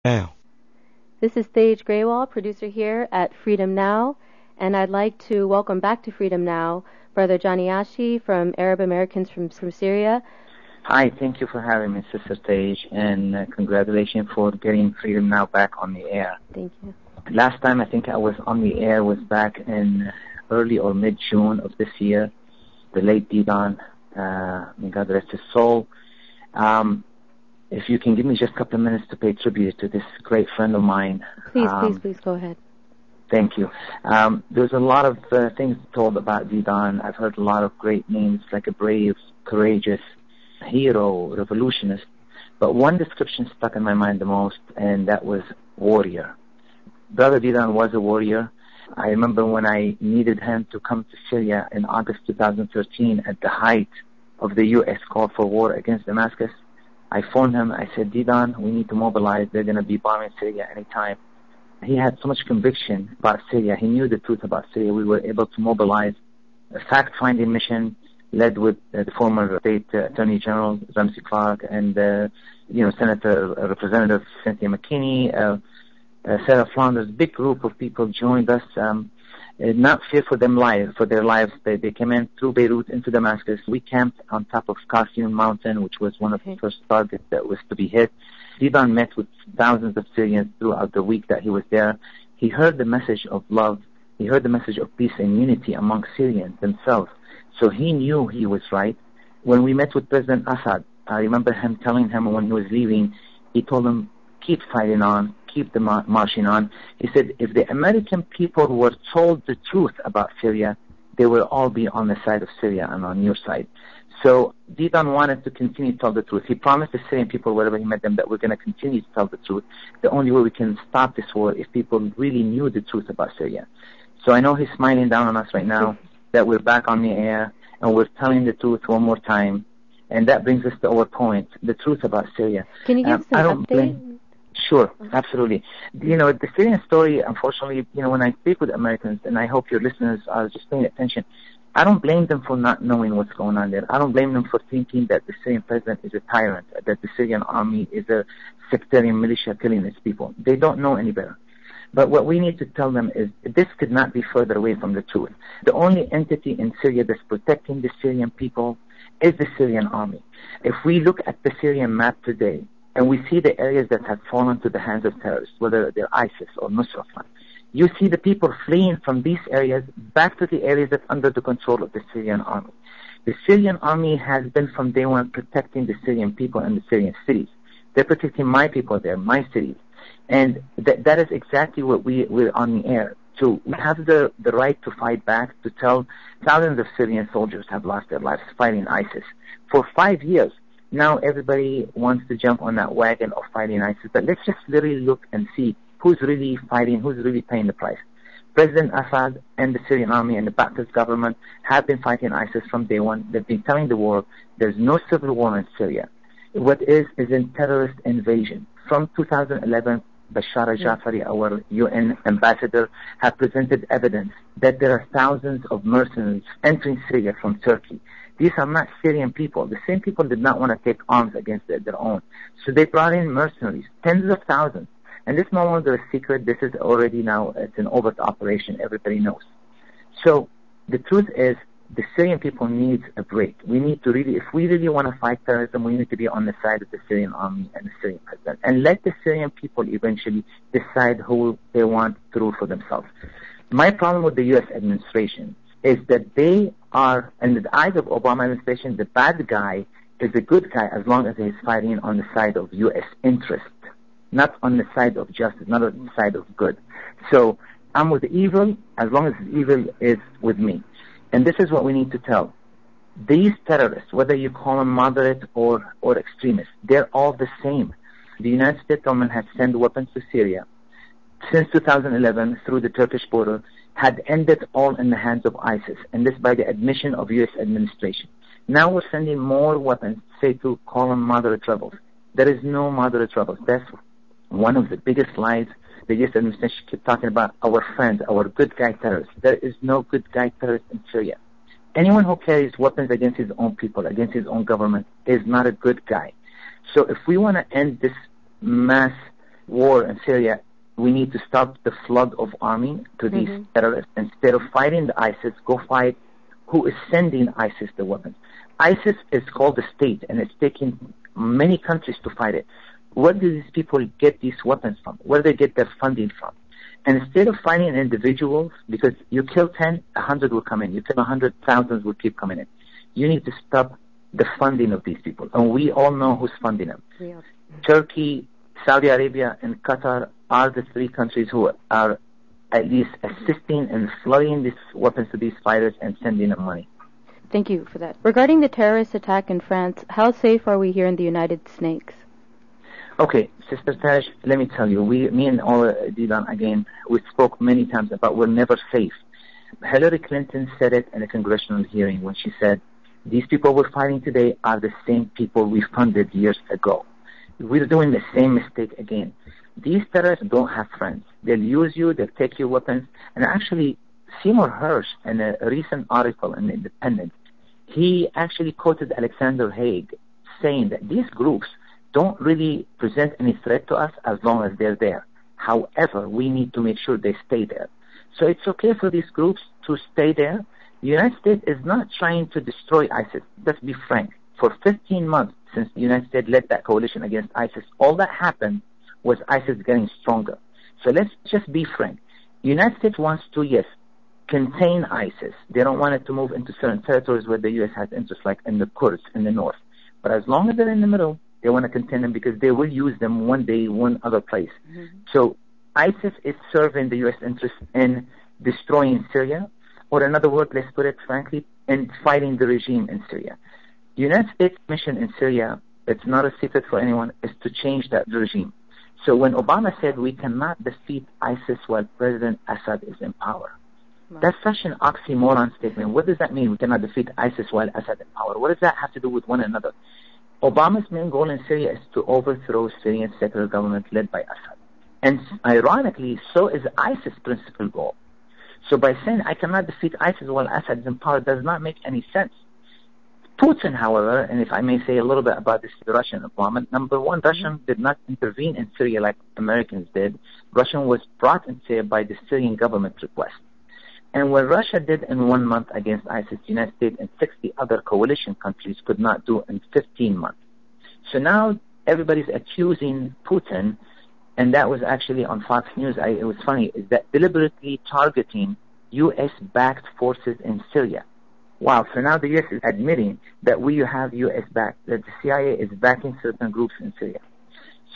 now. This is Tej Graywall, producer here at Freedom Now, and I'd like to welcome back to Freedom Now Brother Johnny Achi from Arab Americans from Syria. Hi, thank you for having me, Sister Tej, and congratulations for getting Freedom Now back on the air. Thank you. Last time I think I was on the air was back in early or mid-June of this year. The late Didan, may God rest his soul. If you can give me just a couple of minutes to pay tribute to this great friend of mine. Please go ahead. Thank you. There's a lot of things told about Didan. I've heard a lot of great names, like a brave, courageous hero, revolutionist. But one description stuck in my mind the most, and that was warrior. Brother Didan was a warrior. I remember when I needed him to come to Syria in August 2013 at the height of the U.S. call for war against Damascus. I phoned him. I said, Didan, we need to mobilize. They're going to be bombing Syria any time. He had so much conviction about Syria. He knew the truth about Syria. We were able to mobilize a fact-finding mission led with the former state attorney general Ramsey Clark and Senator Representative Cynthia McKinney, Sarah Flanders. Big group of people joined us. Not fear for their lives. They came in through Beirut into Damascus. We camped on top of Qasim Mountain, which was one of the first targets that was to be hit. Didan met with thousands of Syrians throughout the week that he was there. He heard the message of love. He heard the message of peace and unity among Syrians themselves. So he knew he was right. When we met with President Assad, I remember him telling him when he was leaving, he told him, keep fighting on, keep the marching on. He said, if the American people were told the truth about Syria, they will all be on the side of Syria and on your side. So Didan wanted to continue to tell the truth. He promised the Syrian people wherever he met them that we're going to continue to tell the truth. The only way we can stop this war is people really knew the truth about Syria. So I know he's smiling down on us right now that we're back on the air and we're telling the truth one more time. And that brings us to our point, the truth about Syria. Can you give us an update? Sure, absolutely. The Syrian story, unfortunately, when I speak with Americans, and I hope your listeners are just paying attention, I don't blame them for not knowing what's going on there. I don't blame them for thinking that the Syrian president is a tyrant, that the Syrian army is a sectarian militia killing its people. They don't know any better. But what we need to tell them is this could not be further away from the truth. The only entity in Syria that's protecting the Syrian people is the Syrian army. If we look at the Syrian map today, and we see the areas that have fallen to the hands of terrorists, whether they're ISIS or Nusra, you see the people fleeing from these areas back to the areas that's under the control of the Syrian army. The Syrian army has been from day one protecting the Syrian people and the Syrian cities. They're protecting my people there, my cities. And that is exactly what we're on the air. So we have the right to fight back, to tell thousands of Syrian soldiers have lost their lives fighting ISIS. For 5 years, now everybody wants to jump on that wagon of fighting ISIS. But let's just literally look and see who's really fighting, who's really paying the price. President Assad and the Syrian army and the Ba'athist government have been fighting ISIS from day one. They've been telling the world there's no civil war in Syria. What is a terrorist invasion. From 2011, Bashar al-Jafari, our UN ambassador, have presented evidence that there are thousands of mercenaries entering Syria from Turkey. These are not Syrian people. The same people did not want to take arms against their own. So they brought in mercenaries, tens of thousands. And this is no longer a secret. This is already now, it's an overt operation. Everybody knows. So the truth is, the Syrian people need a break. We need to really, if we really want to fight terrorism, we need to be on the side of the Syrian army and the Syrian president. And let the Syrian people eventually decide who they want to rule for themselves. My problem with the U.S. administration is that they are, in the eyes of Obama administration, the bad guy is a good guy as long as he's fighting on the side of U.S. interest, not on the side of justice, not on the side of good. So I'm with evil as long as evil is with me. And this is what we need to tell. These terrorists, whether you call them moderate or extremists, they're all the same. The United States government has sent weapons to Syria since 2011 through the Turkish border, had ended all in the hands of ISIS, and this by the admission of U.S. administration. Now we're sending more weapons, say to call them moderate rebels. There is no moderate rebels. That's one of the biggest lies the U.S. administration keeps talking about, our friends, our good guy terrorists. There is no good guy terrorist in Syria. Anyone who carries weapons against his own people, against his own government, is not a good guy. So if we want to end this mass war in Syria, we need to stop the flood of army to these terrorists. Instead of fighting the ISIS, go fight who is sending ISIS the weapons. ISIS is called a state, and it's taking many countries to fight it. Where do these people get these weapons from? Where do they get their funding from? And instead of fighting individuals, because you kill 10, 100 will come in. You kill 100, thousands will keep coming in. You need to stop the funding of these people. And we all know who's funding them. Yeah. Turkey, Saudi Arabia, and Qatar are the three countries who are at least assisting and flooding these weapons to these fighters and sending them money. Thank you for that. Regarding the terrorist attack in France, how safe are we here in the United Snakes? Okay, Sister Tej, let me tell you, me and Dilan, again, we spoke many times about we're never safe. Hillary Clinton said it in a congressional hearing when she said, these people we're fighting today are the same people we funded years ago. We're doing the same mistake again. These terrorists don't have friends. They'll use you, they'll take your weapons. And actually, Seymour Hersh, in a recent article in The Independent, he actually quoted Alexander Haig saying that these groups don't really present any threat to us as long as they're there. However, we need to make sure they stay there. So it's okay for these groups to stay there. The United States is not trying to destroy ISIS. Let's be frank. For 15 months since the United States led that coalition against ISIS, all that happened was ISIS getting stronger. So let's just be frank. The United States wants to, yes, contain ISIS. They don't want it to move into certain territories where the U.S. has interest, like in the Kurds in the north. But as long as they're in the middle, they want to contain them because they will use them one day, one other place. So ISIS is serving the U.S. interest in destroying Syria, or in other words, let's put it frankly, in fighting the regime in Syria. The United States mission in Syria, it's not a secret for anyone, is to change that regime. So when Obama said we cannot defeat ISIS while President Assad is in power, that's such an oxymoron statement. What does that mean? We cannot defeat ISIS while Assad in power. What does that have to do with one another? Obama's main goal in Syria is to overthrow Syrian secular government led by Assad. And ironically, so is ISIS' principal goal. So by saying I cannot defeat ISIS while Assad is in power does not make any sense. Putin, however, and if I may say a little bit about this Russian involvement, number one, Russia did not intervene in Syria like Americans did. Russia was brought in Syria by the Syrian government request. And what Russia did in 1 month against ISIS, the United States and 60 other coalition countries could not do in 15 months. So now everybody's accusing Putin, and that was actually on Fox News, it was funny, is that deliberately targeting U.S.-backed forces in Syria. Wow, so now the U.S. is admitting that we have U.S.-backed, that the CIA is backing certain groups in Syria.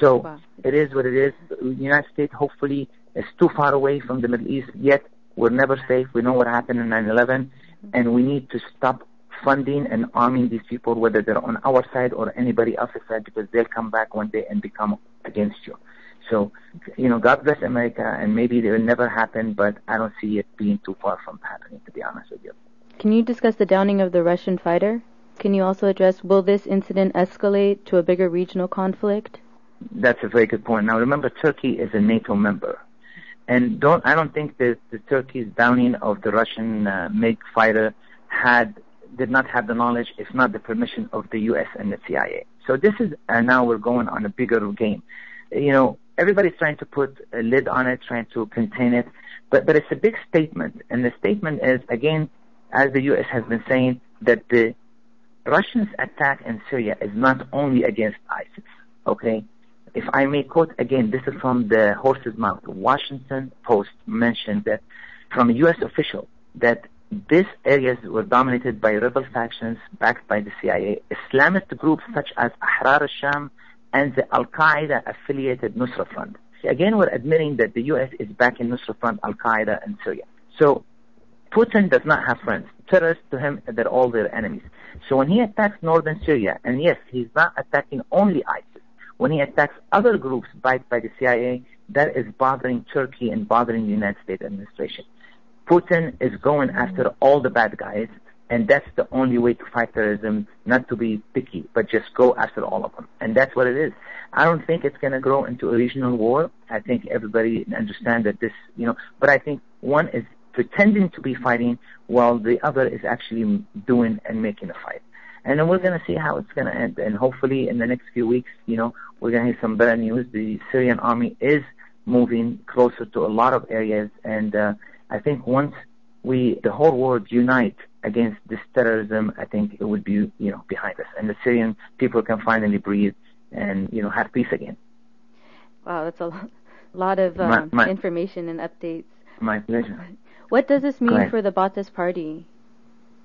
So It is what it is. The United States hopefully is too far away from the Middle East, yet we're never safe. We know what happened in 9/11, and we need to stop funding and arming these people, whether they're on our side or anybody else's side, because they'll come back one day and become against you. So, God bless America, and maybe it will never happen, but I don't see it being too far from happening, to be honest with you. Can you discuss the downing of the Russian fighter? Can you also address, will this incident escalate to a bigger regional conflict? That's a very good point. Now, remember, Turkey is a NATO member. And I don't think that the Turkey's downing of the Russian MiG fighter did not have the knowledge, if not the permission of the U.S. and the CIA. So this is, now we're going on a bigger game. Everybody's trying to put a lid on it, trying to contain it, but it's a big statement. And the statement is, again, as the U.S. has been saying, that the Russians' attack in Syria is not only against ISIS, okay? If I may quote again, this is from the horse's mouth. The Washington Post mentioned that from a U.S. official that these areas were dominated by rebel factions backed by the CIA, Islamist groups such as Ahrar al-Sham and the Al-Qaeda affiliated Nusra Front. Again, we're admitting that the U.S. is backing Nusra Front, Al-Qaeda, and Syria. So Putin does not have friends. Terrorists to him, they're all their enemies. So when he attacks northern Syria, and yes, he's not attacking only ISIS, when he attacks other groups backed by the CIA, that is bothering Turkey and bothering the United States administration. Putin is going after all the bad guys, and that's the only way to fight terrorism, not to be picky, but just go after all of them. And that's what it is. I don't think it's going to grow into a regional war. I think everybody understands that this, but I think one is pretending to be fighting while the other is actually doing and making a fight. And then we're going to see how it's going to end. And hopefully in the next few weeks, we're going to hear some better news. The Syrian army is moving closer to a lot of areas. And I think once the whole world unite against this terrorism, I think it would be, behind us. And the Syrian people can finally breathe and, have peace again. Wow, that's a lot of information and updates. My pleasure. What does this mean for the Ba'athist Party?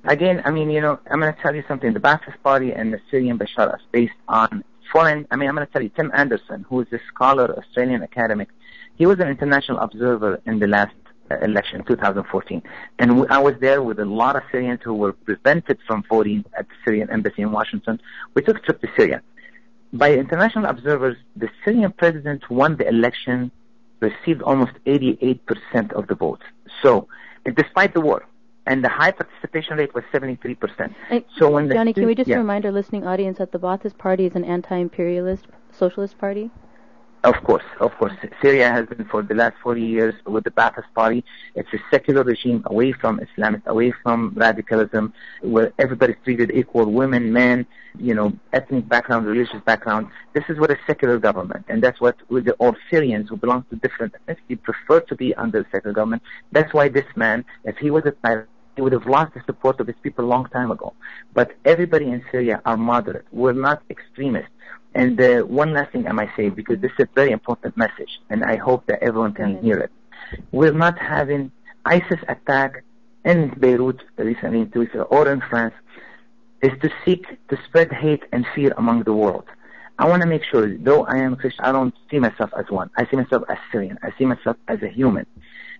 Again, I'm going to tell you something. The Ba'athist Party and the Syrian Bashar are based on foreign, I'm going to tell you, Tim Anderson, who is a scholar, Australian academic, he was an international observer in the last election, 2014. And I was there with a lot of Syrians who were prevented from voting at the Syrian embassy in Washington. We took a trip to Syria. By international observers, the Syrian president won the election, received almost 88% of the votes. So, despite the war, and the high participation rate was 73%. So when Johnny, can we just remind our listening audience that the Ba'athist Party is an anti-imperialist socialist party? Of course. Syria has been for the last 40 years with the Ba'athist Party. It's a secular regime away from Islam, away from radicalism, where everybody's treated equal, women, men, ethnic background, religious background. This is what a secular government, and that's what all Syrians who belong to different ethnicities prefer to be under the secular government. That's why this man, if he was a tyrant, he would have lost the support of his people a long time ago. But everybody in Syria are moderate. We're not extremists. And one last thing I might say, because this is a very important message, and I hope that everyone can hear it. We're not having ISIS attack in Beirut recently in Tunisia or in France is to seek to spread hate and fear among the world. I want to make sure, though I am Christian, I don't see myself as one. I see myself as Syrian. I see myself as a human.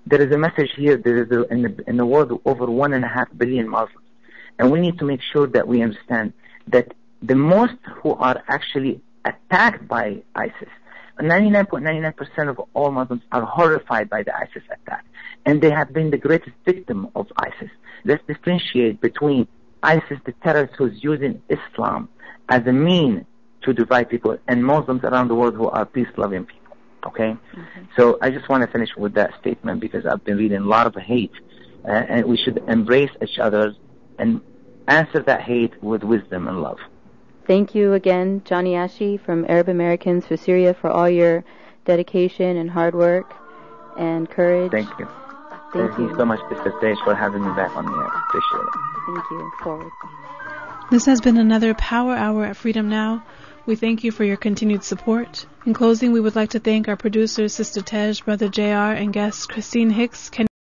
There is a message here. There is in the world over 1.5 billion Muslims. And we need to make sure that we understand that the most who are actually attacked by ISIS, 99.99% of all Muslims are horrified by the ISIS attack. And they have been the greatest victim of ISIS. Let's differentiate between ISIS, the terrorist who's using Islam as a mean to divide people, and Muslims around the world who are peace-loving people. Okay? So I just want to finish with that statement because I've been reading a lot of hate, and we should embrace each other and answer that hate with wisdom and love. Thank you again, Johnny Achi from Arab Americans for Syria, for all your dedication and hard work and courage. Thank you. Thank you so much, Sister Tej, for having me back on the air. Appreciate it. Thank you. Forward. This has been another Power Hour at Freedom Now. We thank you for your continued support. In closing, we would like to thank our producers, Sister Tej, Brother JR, and guests Christine Hicks,